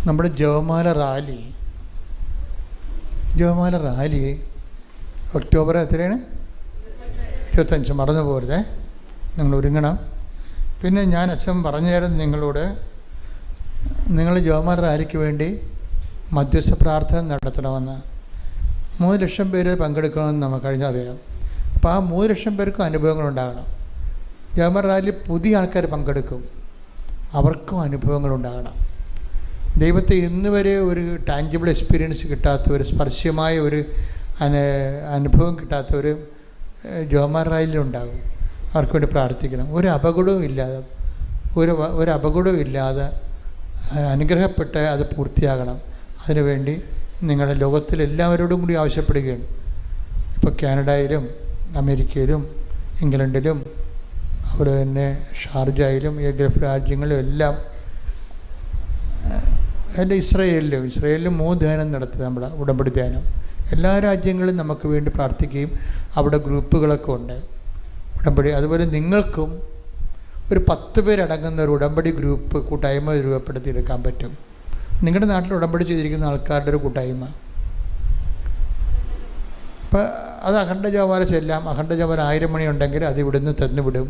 നമ്മുടെ ജപമാല rally October എത്രയാണ്? 25. മറന്നു പോരുതേ, നിങ്ങൾ ഒരുങ്ങണം. പിന്നെ ഞാൻ അച്ഛൻ പറഞ്ഞുതരുന്നത് നിങ്ങളോട്, നിങ്ങൾ ജപമാല റാലിക്ക് വേണ്ടി മധ്യസ്ഥ പ്രാർത്ഥന നടത്തണമെന്ന്. 3 ലക്ഷം പേര് പങ്കെടുക്കണമെന്ന് നമുക്ക് കഴിഞ്ഞറിയാം. അപ്പോൾ ആ 3 ലക്ഷം പേർക്കും അനുഭവങ്ങളുണ്ടാകണം. ജപമാല റാലിയിൽ പുതിയ ആൾക്കാർ പങ്കെടുക്കും, അവർക്കും അനുഭവങ്ങളുണ്ടാകണം. ദൈവത്തെ ഇന്ന് വരെ ഒരു ടാഞ്ചിബിൾ എക്സ്പീരിയൻസ് കിട്ടാത്തവർ, സ്പർശ്യമായ ഒരു അനുഭവം കിട്ടാത്തവർ ജപമാല റാലിയിലുണ്ടാകും. അവർക്ക് വേണ്ടി പ്രാർത്ഥിക്കണം. ഒരു അപകടവും ഇല്ലാതെ അനുഗ്രഹപ്പെട്ട് അത് പൂർത്തിയാകണം. അതിനുവേണ്ടി നിങ്ങളുടെ ലോകത്തിലെല്ലാവരോടും കൂടി ആവശ്യപ്പെടുകയാണ്. ഇപ്പോൾ കാനഡയിലും അമേരിക്കയിലും ഇംഗ്ലണ്ടിലും അതുപോലെ തന്നെ ഷാർജയിലും ഈ ഗൾഫ് രാജ്യങ്ങളിലും എല്ലാം, അതിൻ്റെ ഇസ്രയേലിലും 3 ധ്യാനം നടത്തി, നമ്മുടെ ഉടമ്പടി ധ്യാനം. എല്ലാ രാജ്യങ്ങളിലും നമുക്ക് വേണ്ടി പ്രാർത്ഥിക്കുകയും അവിടെ ഗ്രൂപ്പുകളൊക്കെ ഉണ്ട് ഉടമ്പടി. അതുപോലെ നിങ്ങൾക്കും ഒരു 10 പേരടങ്ങുന്ന ഒരു ഉടമ്പടി ഗ്രൂപ്പ് കൂട്ടായ്മ രൂപപ്പെടുത്തിയെടുക്കാൻ പറ്റും. നിങ്ങളുടെ നാട്ടിൽ ഉടമ്പടി ചെയ്തിരിക്കുന്ന ആൾക്കാരുടെ ഒരു കൂട്ടായ്മ. അപ്പോൾ അത് അഖണ്ഡ ജപമാല ചെല്ലാം. അഖണ്ഡ ജപമാല 1000 മണി ഉണ്ടെങ്കിൽ അത് ഇവിടുന്ന് തന്നുവിടും.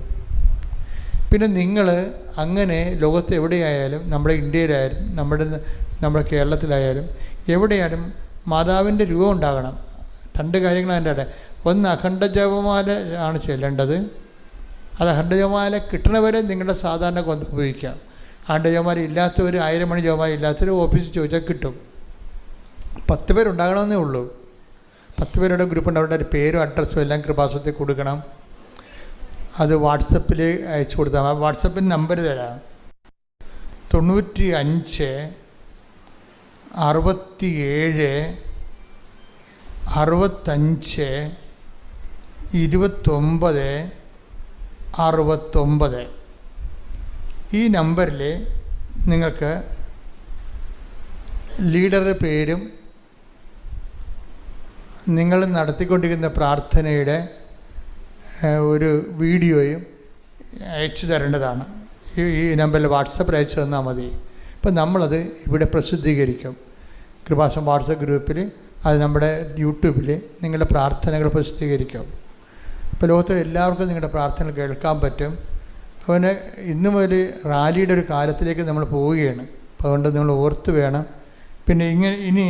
പിന്നെ നിങ്ങൾ അങ്ങനെ ലോകത്ത് എവിടെയായാലും, നമ്മുടെ ഇന്ത്യയിലായാലും നമ്മുടെ കേരളത്തിലായാലും എവിടെയായാലും മാതാവിൻ്റെ രൂപം ഉണ്ടാകണം. 2 കാര്യങ്ങൾ അതിൻ്റെ ഇടയിൽ. ഒന്ന്, അഖണ്ഡ ജപമാല ആണ് ചെല്ലേണ്ടത്. അത് അഖണ്ഡ ജപമാല കിട്ടണവരെ നിങ്ങളുടെ സാധാരണ കൊണ്ട് ഉപയോഗിക്കാം. അഖണ്ഡ ജപമാല ഇല്ലാത്തവർ, 1000 മണി ജപമാല ഇല്ലാത്തവർ ഓഫീസിൽ ചോദിച്ചാൽ കിട്ടും. 10 പേരുണ്ടാകണമെന്നേ ഉള്ളൂ. 10 പേരുടെ ഗ്രൂപ്പുണ്ട്. അവരുടെ ഒരു പേരും അഡ്രസ്സും എല്ലാം കൃപാസനത്തിൽ കൊടുക്കണം. അത് വാട്സപ്പിൽ അയച്ചു കൊടുത്താൽ. ആ വാട്സപ്പിന് നമ്പർ തരാം: 95 67 65 29 69. ഈ നമ്പറിൽ നിങ്ങൾക്ക് ലീഡറുടെ പേരും നിങ്ങൾ നടത്തിക്കൊണ്ടിരിക്കുന്ന പ്രാർത്ഥനയുടെ ഒരു വീഡിയോയും അയച്ചു തരേണ്ടതാണ്. ഈ നമ്പറിൽ വാട്സപ്പിൽ അയച്ചു തന്നാൽ മതി. ഇപ്പം നമ്മളത് ഇവിടെ പ്രസിദ്ധീകരിക്കും. കൃപാസനം വാട്സപ്പ് ഗ്രൂപ്പിൽ, അത് നമ്മുടെ യൂട്യൂബിൽ നിങ്ങളുടെ പ്രാർത്ഥനകൾ പ്രസിദ്ധീകരിക്കും. ഇപ്പോൾ ലോകത്ത് എല്ലാവർക്കും നിങ്ങളുടെ പ്രാർത്ഥന കേൾക്കാൻ പറ്റും. അവന് ഇന്നു മുതൽ റാലിയുടെ ഒരു കാലത്തിലേക്ക് നമ്മൾ പോവുകയാണ്. അപ്പോൾ അതുകൊണ്ട് നിങ്ങൾ ഓർത്ത് വേണം. പിന്നെ ഇനി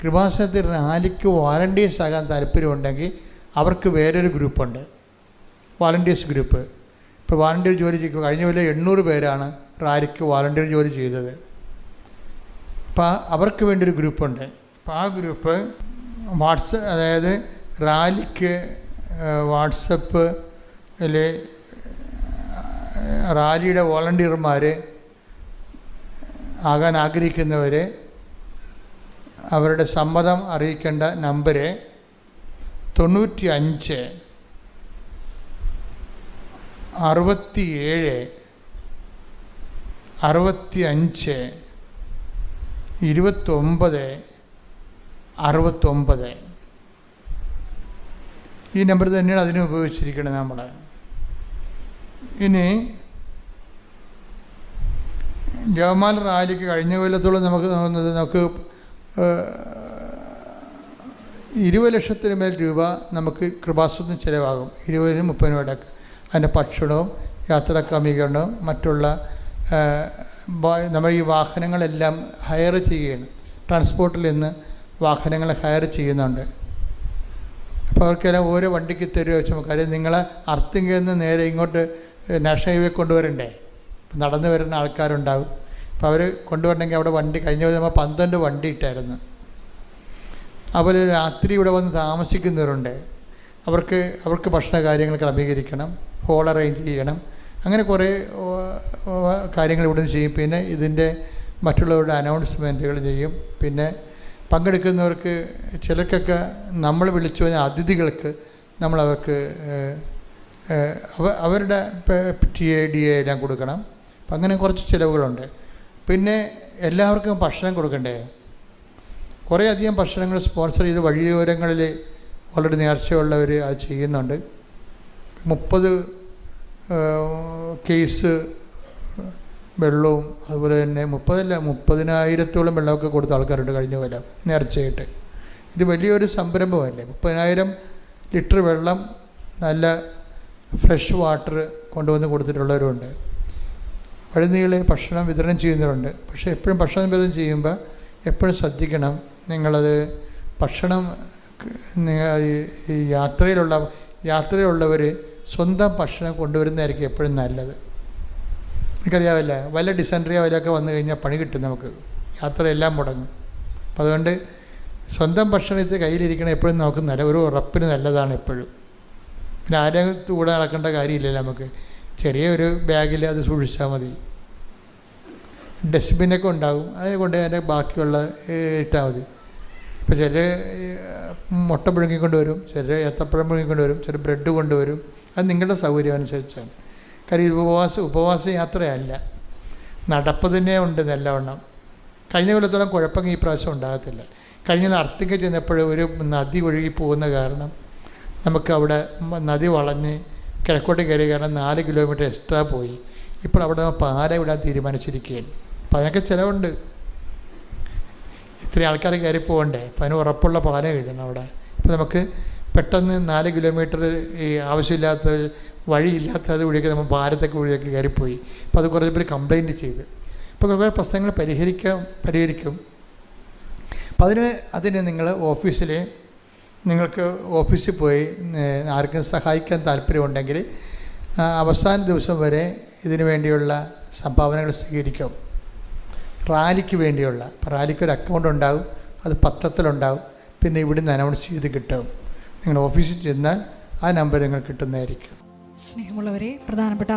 കൃപാസനത്തിൽ റാലിക്ക് വാലണ്ടിയേഴ്സ് ആകാൻ താല്പര്യമുണ്ടെങ്കിൽ അവർക്ക് വേറൊരു ഗ്രൂപ്പുണ്ട്, വാലണ്ടിയേഴ്സ് ഗ്രൂപ്പ്. ഇപ്പോൾ വാലണ്ടിയർ ജോലി ചെയ്യും. കഴിഞ്ഞ പോലെ 800 പേരാണ് റാലിക്ക് വാലണ്ടിയർ ജോലി ചെയ്തത്. അപ്പോൾ അവർക്ക് വേണ്ടിയൊരു ഗ്രൂപ്പുണ്ട്. അപ്പോൾ ആ ഗ്രൂപ്പ് അതായത് റാലിക്ക് വാട്സപ്പിൽ റാലിയുടെ വോളണ്ടിയർമാർ ആകാൻ ആഗ്രഹിക്കുന്നവർ അവരുടെ സമ്മതം അറിയിക്കേണ്ട നമ്പർ 95 67 65 29 69. ഈ നമ്പർ തന്നെയാണ് അതിന് ഉപയോഗിച്ചിരിക്കുന്നത് നമ്മൾ. ഇനി ജപമാല റാലിക്ക് കഴിഞ്ഞ കൊല്ലത്തോളം നമുക്ക് 20 ലക്ഷത്തിന് മേൽ രൂപ നമുക്ക് കൃപാസനത്തിന് ചിലവാകും. 20-30 ഇടയ്ക്ക്. അതിൻ്റെ ഭക്ഷണവും യാത്രാ ക്രമീകരണവും മറ്റുള്ള നമ്മൾ ഈ വാഹനങ്ങളെല്ലാം ഹയർ ചെയ്യുകയാണ്. ട്രാൻസ്പോർട്ടിൽ നിന്ന് വാഹനങ്ങൾ ഹയർ ചെയ്യുന്നുണ്ട്. അപ്പോൾ അവർക്കെല്ലാം ഓരോ വണ്ടിക്ക് തരുമോ വെച്ചാൽ കാര്യം നിങ്ങളെ അർത്തിങ്കിൽ നിന്ന് നേരെ ഇങ്ങോട്ട് നാഷണൽ ഹൈവേ കൊണ്ടുവരണ്ടേ. നടന്നു വരുന്ന ആൾക്കാരുണ്ടാകും. അപ്പോൾ അവർ കൊണ്ടുവരണമെങ്കിൽ അവിടെ വണ്ടി കഴിഞ്ഞ നമ്മൾ 12 വണ്ടി ഇട്ടായിരുന്നു. അവർ രാത്രി ഇവിടെ വന്ന് താമസിക്കുന്നവരുണ്ട്. അവർക്ക് ഭക്ഷണ കാര്യങ്ങൾ ക്രമീകരിക്കണം, ഹോൾ അറേഞ്ച് ചെയ്യണം. അങ്ങനെ കുറേ കാര്യങ്ങൾ ഇവിടെ നിന്ന് ചെയ്യും. പിന്നെ ഇതിൻ്റെ മറ്റുള്ളവരുടെ അനൗൺസ്മെൻറ്റുകൾ ചെയ്യും. പിന്നെ പങ്കെടുക്കുന്നവർക്ക് ചിലർക്കൊക്കെ നമ്മൾ വിളിച്ചു കഴിഞ്ഞാൽ അതിഥികൾക്ക് നമ്മളവർക്ക് അവരുടെ TADA എല്ലാം കൊടുക്കണം. അപ്പം അങ്ങനെ കുറച്ച് ചിലവുകളുണ്ട്. പിന്നെ എല്ലാവർക്കും ഭക്ഷണം കൊടുക്കണ്ടേ. കുറേയധികം ഭക്ഷണങ്ങൾ സ്പോൺസർ ചെയ്ത് വഴിയോരങ്ങളിൽ ഓൾറെഡി നേർച്ചയുള്ളവർ അത് ചെയ്യുന്നുണ്ട്. 30 കേസ് വെള്ളവും അതുപോലെ തന്നെ 30,000-ഓളം വെള്ളമൊക്കെ കൊടുത്ത ആൾക്കാരുണ്ട് കഴിഞ്ഞ കൊല്ലം നേർച്ചയായിട്ട്. ഇത് വലിയൊരു സംരംഭമല്ലേ. 30,000 ലിറ്റർ വെള്ളം നല്ല ഫ്രഷ് വാട്ടർ കൊണ്ടുവന്ന് കൊടുത്തിട്ടുള്ളവരുണ്ട്. വഴിനീളെ ഭക്ഷണം വിതരണം ചെയ്യുന്നവരുണ്ട്. പക്ഷേ എപ്പോഴും ഭക്ഷണം വിതരണം ചെയ്യുമ്പോൾ എപ്പോഴും ശ്രദ്ധിക്കണം, നിങ്ങളത് ഭക്ഷണം ഈ യാത്രയിലുള്ളവർ സ്വന്തം ഭക്ഷണം കൊണ്ടുവരുന്നതായിരിക്കും എപ്പോഴും നല്ലത്. എനിക്കറിയാവില്ല, വല്ല ഡിസെൻട്രിയോ വല്ലതൊക്കെ വന്നു കഴിഞ്ഞാൽ പണി കിട്ടും നമുക്ക്, യാത്രയെല്ലാം മുടങ്ങും. അപ്പം അതുകൊണ്ട് സ്വന്തം ഭക്ഷണത്തെ കയ്യിലിരിക്കണം എപ്പോഴും നമുക്ക് ഒരു ഉറപ്പിന് നല്ലതാണ് എപ്പോഴും. പിന്നെ ആരെയും കൂടെ നടക്കേണ്ട കാര്യമില്ലല്ലോ നമുക്ക്, ചെറിയൊരു ബാഗിൽ അത് സൂക്ഷിച്ചാൽ മതി. ഡസ്റ്റ്ബിന്നൊക്കെ ഉണ്ടാകും, അതുകൊണ്ട് അതിൻ്റെ ബാക്കിയുള്ള ഇട്ടാൽ മതി. ഇപ്പോൾ ചില മുട്ട പുഴുങ്ങിക്കൊണ്ട് വരും, ചില ഏത്തപ്പഴം പുഴുങ്ങിക്കൊണ്ട് വരും, ചില ബ്രെഡ് കൊണ്ടുവരും. അത് നിങ്ങളുടെ സൗകര്യം അനുസരിച്ചാണ്. കാര്യം ഇത് ഉപവാസ യാത്രയല്ല, നടപ്പ് തന്നെ ഉണ്ട് നല്ലവണ്ണം. കഴിഞ്ഞ കൊല്ലത്തോളം കുഴപ്പങ്ങൾ ഈ പ്രാവശ്യം ഉണ്ടാകത്തില്ല. കഴിഞ്ഞ അർത്തിക്ക് ചെന്നപ്പോൾ ഒരു നദി ഒഴുകി പോകുന്ന കാരണം നമുക്ക് അവിടെ നദി വളഞ്ഞ് കിഴക്കോട്ട് കയറിയ കാരണം 4 കിലോമീറ്റർ എക്സ്ട്രാ പോയി. ഇപ്പോൾ അവിടെ പാല വിടാൻ തീരുമാനിച്ചിരിക്കുകയാണ്. അപ്പം അതിനൊക്കെ ചിലവുണ്ട്, ഇത്രയും ആൾക്കാർ കയറി പോകണ്ടേ. അപ്പം അതിന് ഉറപ്പുള്ള പാലം ഇടണം അവിടെ. ഇപ്പോൾ നമുക്ക് പെട്ടെന്ന് 4 കിലോമീറ്റർ ഈ ആവശ്യമില്ലാത്ത വഴിയില്ലാത്തത് വഴിയൊക്കെ നമ്മൾ ഭാരത്തൊക്കെ വഴിയൊക്കെ കയറിപ്പോയി. അപ്പോൾ അത് കുറച്ച് പേര് കംപ്ലയിൻറ്റ് ചെയ്ത്. ഇപ്പോൾ കുറേ പ്രശ്നങ്ങൾ പരിഹരിക്കും. അപ്പം അതിന് നിങ്ങൾ നിങ്ങൾക്ക് ഓഫീസിൽ പോയി ആർക്കും സഹായിക്കാൻ താല്പര്യമുണ്ടെങ്കിൽ അവസാന ദിവസം വരെ ഇതിനു വേണ്ടിയുള്ള സംഭാവനകൾ സ്വീകരിക്കും. റാലിക്ക് വേണ്ടിയുള്ള, റാലിക്കൊരു അക്കൗണ്ട് ഉണ്ടാകും, അത് പത്രത്തിലുണ്ടാകും, പിന്നെ ഇവിടുന്ന് അനൗൺസ് ചെയ്ത് കിട്ടും. നിങ്ങൾ ഓഫീസിൽ ചെന്നാൽ ആ നമ്പർ നിങ്ങൾ കിട്ടുന്നതായിരിക്കും. സ്നേഹമുള്ളവരെ, പ്രധാനപ്പെട്ട